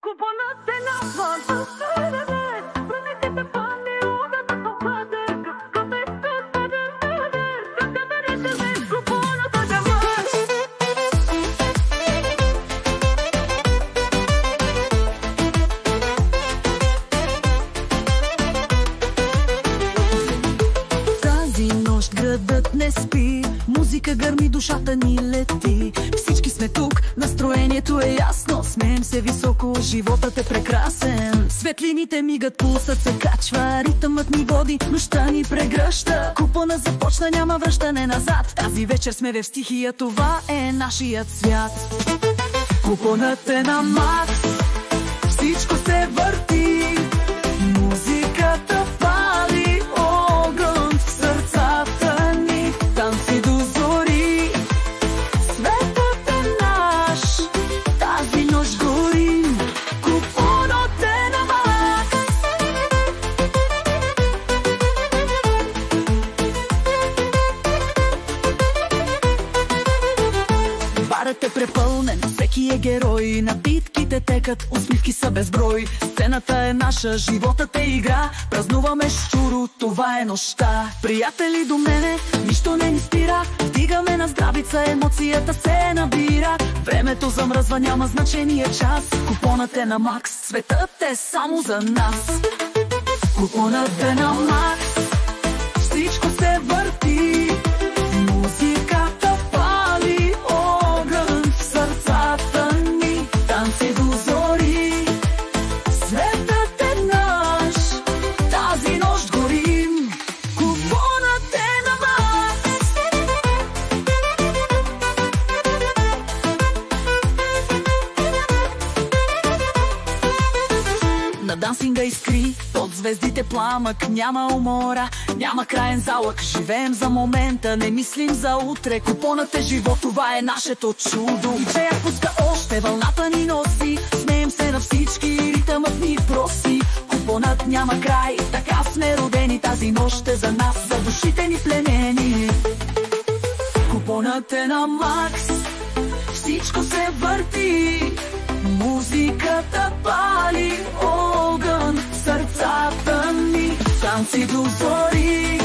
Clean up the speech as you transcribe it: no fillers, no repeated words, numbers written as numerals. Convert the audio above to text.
Купонът е навън. Тази нощ градът не спи, музика гърми, душата ни лети. Всички сме тук, настроението е ясно, смеем се високо, животът е прекрасен. Светлините мигат, пулсът се качва, ритъмът ни води, нощта ни прегръща. Купона започна, няма връщане назад. Тази вечер сме в стихия, това е нашият свят. Купонът е на макс, всичко се върти, музиката пали огън в сърцата ни. Танци до зори, светът е наш, тази нощ горим. Купонът е на макс. Барът е препълнен, всеки е герой, напитките текат, усмивки са безброй. Сцената е наша, животът е игра, празнуваме щуро, това е нощта. Приятели до мене, нищо не ни спира, вдигаме на здравица, емоцията се набира. Времето замръзва, няма значение час, купонът е на макс, светът е само за нас. Купонът е на макс, всичко се върти, музиката пали огън в сърцата ни. Танци до зори, светът е наш, тази нощ горим. Купонът е на макс. На дансинга искри, под звездите пламък, няма умора, няма краен залък. Живеем за момента, не мислим за утре. Купонът е живот, това е нашето чудо. Диджея пуска още, вълната ни носи, смеем се на всички, ритъмът ни проси. Купонът няма край, така сме родени, тази нощ е за нас, за душите ни пленени. Купонът е на макс, всичко се върти, музиката пали огън в сърцата ни. Танци до зори,